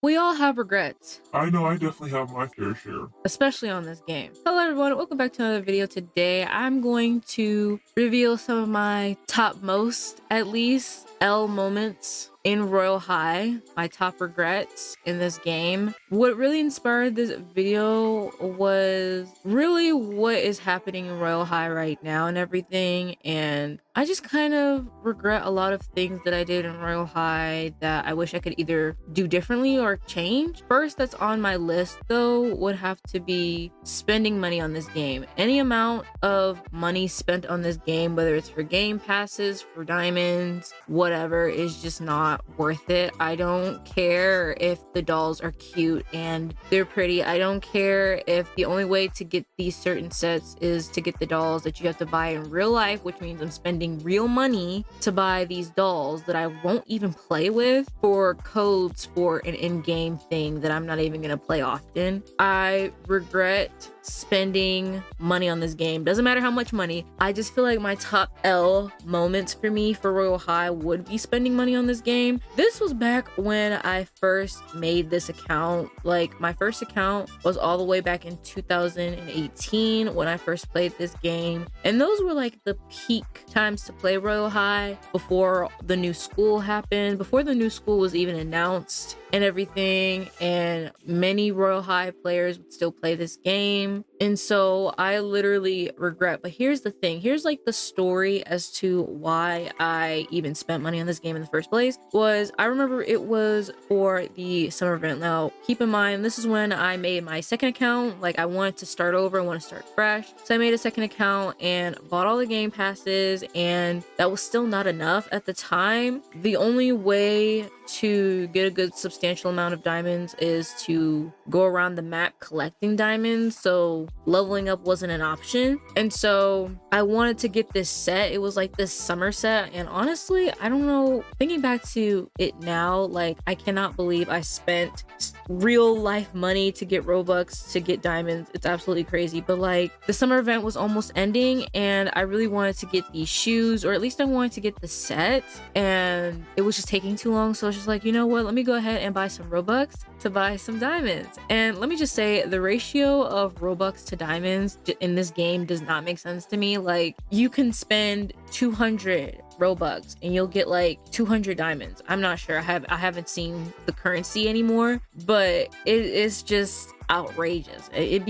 We all have regrets, I know I definitely have my fair share. especially on this game. Hello everyone, welcome back to another video. Today I'm going to reveal some of my top most, at least, L moments in Royal High, my top regrets in this game. What really inspired this video was really what is happening in Royal High right now and everything, and I just kind of regret a lot of things that I did in Royal High that I wish I could either do differently or change. First that's on my list though would have to be spending money on this game. Any amount of money spent on this game, whether it's for game passes, for diamonds, whatever, is just not worth it. I don't care if the dolls are cute and they're pretty. I don't care if the only way to get these certain sets is to get the dolls that you have to buy in real life, which means I'm spending real money to buy these dolls that I won't even play with for codes for an in-game thing that I'm not even gonna play often. I regret spending money on this game. Doesn't matter how much money. I just feel like my top L moments for me for Royal High would be spending money on this game. This was back when I first made this account. Like, my first account was all the way back in 2018 when I first played this game, and those were like the peak times to play Royal High before the new school happened, before the new school was even announced and everything, and many Royal High players would still play this game. And so I literally regret, but here's the thing, here's like the story as to why I even spent money on this game in the first place. Was I remember it was for the summer event. Now keep in mind, this is when I made my second account. Like, I wanted to start over, I want to start fresh, so I made a second account and bought all the game passes, and that was still not enough at the time. The only way to get a good substantial amount of diamonds is to go around the map collecting diamonds, so leveling up wasn't an option. And so I wanted to get this set. It was like this summer set, and honestly, I don't know, thinking back to it now, like, I cannot believe I spent real life money to get Robux to get diamonds. It's absolutely crazy. But like, the summer event was almost ending and I really wanted to get these shoes, or at least I wanted to get the set, and it was just taking too long. So I was just like, you know what, let me go ahead and buy some Robux to buy some diamonds. And let me just say, the ratio of Robux to diamonds in this game does not make sense to me. Like, you can spend 200 Robux and you'll get like 200 diamonds. I'm not sure, I haven't seen the currency anymore, but it's just outrageous. It'd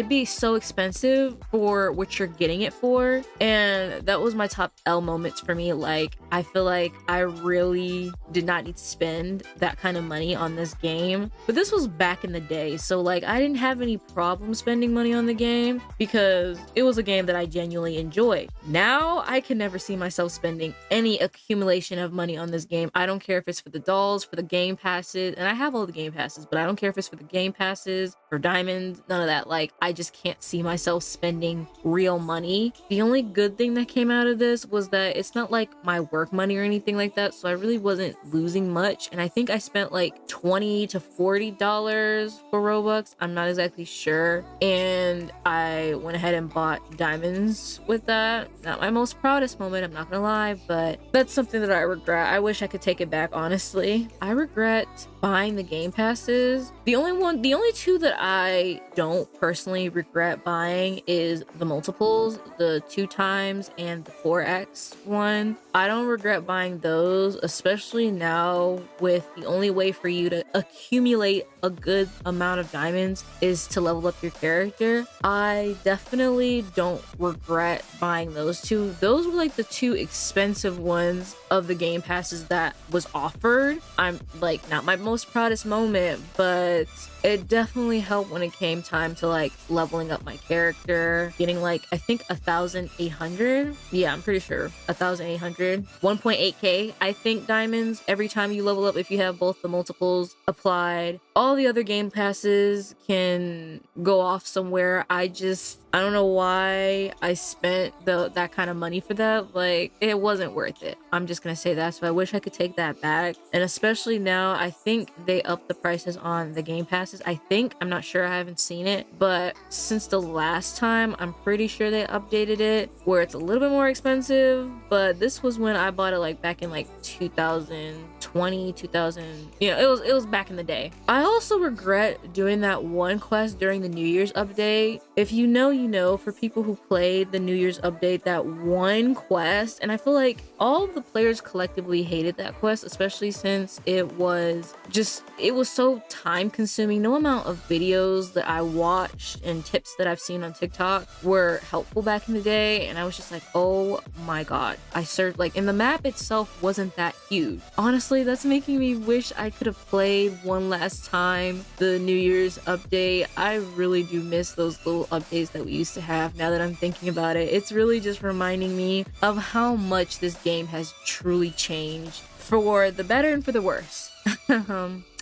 be so expensive for what you're getting it for. And that was my top L moments for me. Like, I feel like I really did not need to spend that kind of money on this game, but this was back in the day, so like, I didn't have any problem spending money on the game because it was a game that I genuinely enjoyed. Now I can never see myself spending any accumulation of money on this game. I don't care if it's for the dolls, for the game passes, and I have all the game passes, but I don't care if it's for the game passes, for diamonds, none of that. Like, I just can't see myself spending real money. The only good thing that came out of this was that it's not like my work money or anything like that, so I really wasn't losing much. And I think I spent like $20 to $40 for Robux, I'm not exactly sure, and I went ahead and bought diamonds with that. Not my most proudest moment, I'm not gonna lie, but that's something that I regret. I wish I could take it back, honestly. I regret buying the game passes. The only two that I don't personally regret buying is the multiples, the 2 times and the 4x one. I don't regret buying those, especially now with the only way for you to accumulate a good amount of diamonds is to level up your character. I definitely don't regret buying those two. Those were like the 2 expensive ones of the game passes that was offered. I'm like, not my most proudest moment, but it definitely helped when it came time to like leveling up my character, getting like, I think 1,800. Yeah, I'm pretty sure 1,800, 1.8k I think diamonds every time you level up if you have both the multiples applied. All the other game passes can go off somewhere. I just I don't know why I spent that kind of money for that. Like, it wasn't worth it. I'm just gonna say that. So I wish I could take that back. And especially now, I think they upped the prices on the game passes. I think, I'm not sure, I haven't seen it, but since the last time, I'm pretty sure they updated it where it's a little bit more expensive. But this was when I bought it, like back in like 2020, 2000. You know, it was back in the day. I also regret doing that one quest during the New Year's update. If you know, you know, for people who played the New Year's update, that one quest, and I feel like all of the players collectively hated that quest, especially since it was so time consuming. No amount of videos that I watched and tips that I've seen on TikTok were helpful back in the day, and I was just like, oh my god. I searched, like, and the map itself wasn't that huge. Honestly, that's making me wish I could have played one last time the New Year's update. I really do miss those little updates that we used to have. Now that I'm thinking about it, it's really just reminding me of how much this game has truly changed for the better and for the worse.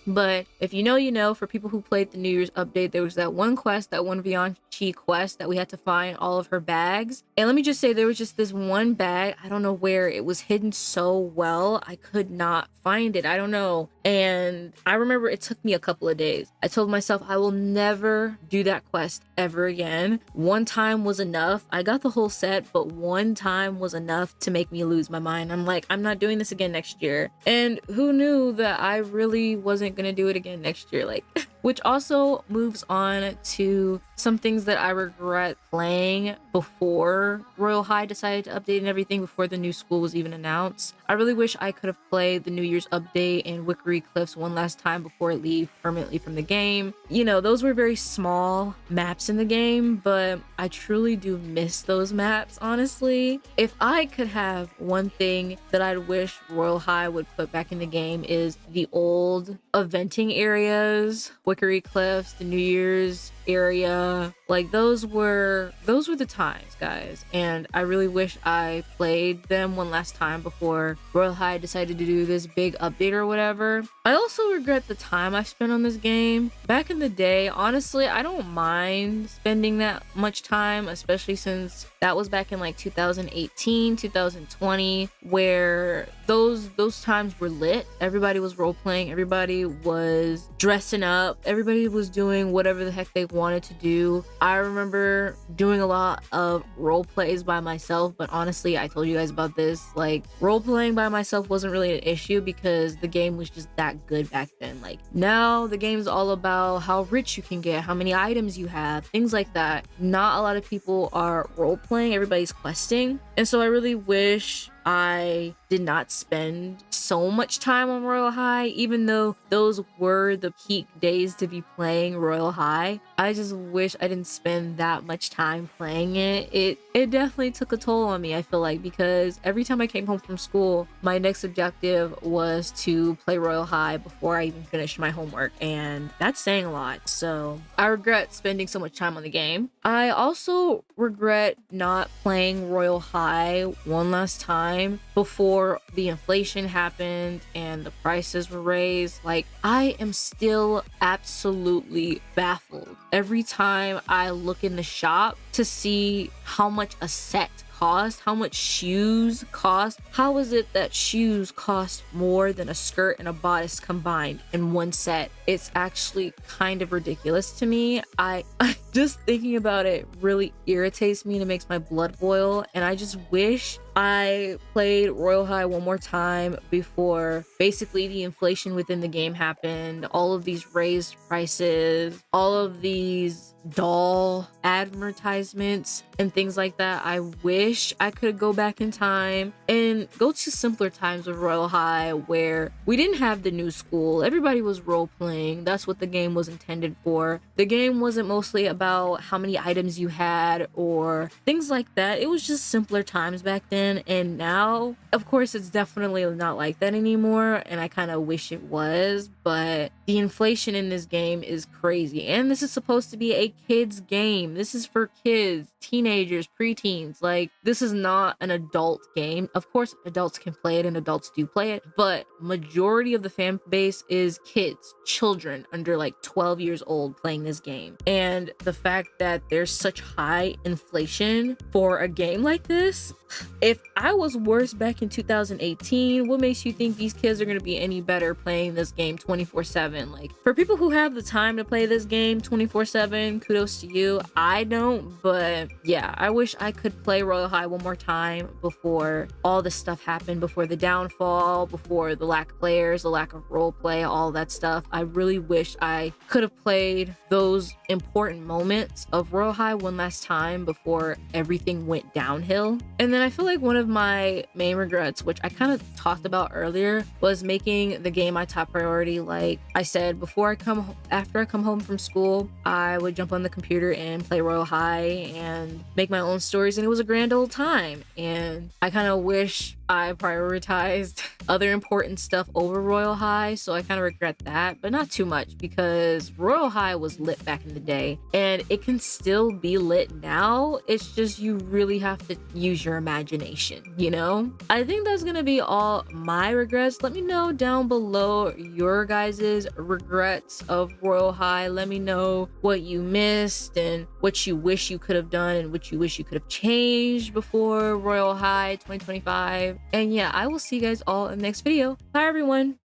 But if you know, you know, for people who played the New Year's update, there was that one quest, that one Vianchi quest that we had to find all of her bags. And let me just say, there was just this one bag. I don't know where it was hidden so well. I could not find it. I don't know. And I remember it took me a couple of days. I told myself I will never do that quest ever again. One time was enough. I got the whole set, but one time was enough to make me lose my mind. I'm like, I'm not doing this again next year. And who knew that I really wasn't gonna do it again next year? Like, which also moves on to some things that I regret playing before Royal High decided to update and everything, before the new school was even announced. I really wish I could have played the New Year's update and Wickery Cliffs one last time before it leave permanently from the game. You know, those were very small maps in the game, but I truly do miss those maps, honestly. If I could have one thing that I'd wish Royal High would put back in the game, is the old eventing areas, Wickery Cliffs, the New Year's area. Like, those were the times, guys, and I really wish I played them one last time before Royal High decided to do this big update or whatever. I also regret the time I spent on this game. Back in the day, honestly, I don't mind spending that much time, especially since that was back in like 2018, 2020, where those times were lit. Everybody was role playing, everybody was dressing up, everybody was doing whatever the heck they wanted to do. I remember doing a lot of role plays by myself, but honestly, I told you guys about this, like, role playing by myself wasn't really an issue because the game was just that good back then. Like, now the game's all about how rich you can get, how many items you have, things like that. Not a lot of people are role playing, everybody's questing. And so I really wish I did not spend so much time on Royal High, even though those were the peak days to be playing Royal High. I just wish I didn't spend that much time playing it. It definitely took a toll on me, I feel like, because every time I came home from school, my next objective was to play Royal High before I even finished my homework, and that's saying a lot. So I regret spending so much time on the game. I also regret not playing Royal High one last time before the inflation happened and the prices were raised. Like, I am still absolutely baffled every time I look in the shop to see how much a set cost, how much shoes cost. How is it that shoes cost more than a skirt and a bodice combined in one set? It's actually kind of ridiculous to me. I just thinking about it really irritates me and it makes my blood boil, and I just wish I played Royal High one more time before basically the inflation within the game happened, all of these raised prices, all of these doll advertisements and things like that. I wish I could go back in time and go to simpler times of Royal High where we didn't have the new school. Everybody was role playing. That's what the game was intended for. The game wasn't mostly about how many items you had or things like that. It was just simpler times back then. And now, of course, it's definitely not like that anymore, and I kind of wish it was. But the inflation in this game is crazy, and this is supposed to be a a kids game. This is for kids, teenagers, preteens. Like, this is not an adult game. Of course, adults can play it and adults do play it, but majority of the fan base is kids, children under like 12 years old playing this game. And the fact that there's such high inflation for a game like this, if I was worse back in 2018, what makes you think these kids are going to be any better playing this game 24/7? Like, for people who have the time to play this game 24/7, kudos to you. I don't, but yeah, I wish I could play Royal High one more time before all this stuff happened, before the downfall, before the lack of players, the lack of role play, all that stuff. I really wish I could have played those important moments of Royal High one last time before everything went downhill. And then I feel like one of my main regrets, which I kind of talked about earlier, was making the game my top priority. Like I said, after I come home from school, I would jump on the computer and play Royal High and make my own stories, and it was a grand old time. And I kind of wish I prioritized other important stuff over Royal High, so I kind of regret that, but not too much, because Royal High was lit back in the day and it can still be lit now. It's just you really have to use your imagination, you know? I think that's gonna be all my regrets. Let me know down below your guys's regrets of Royal High. Let me know what you missed and what you wish you could have done and what you wish you could have changed before Royal High 2025. And yeah, I will see you guys all in the next video. Bye everyone.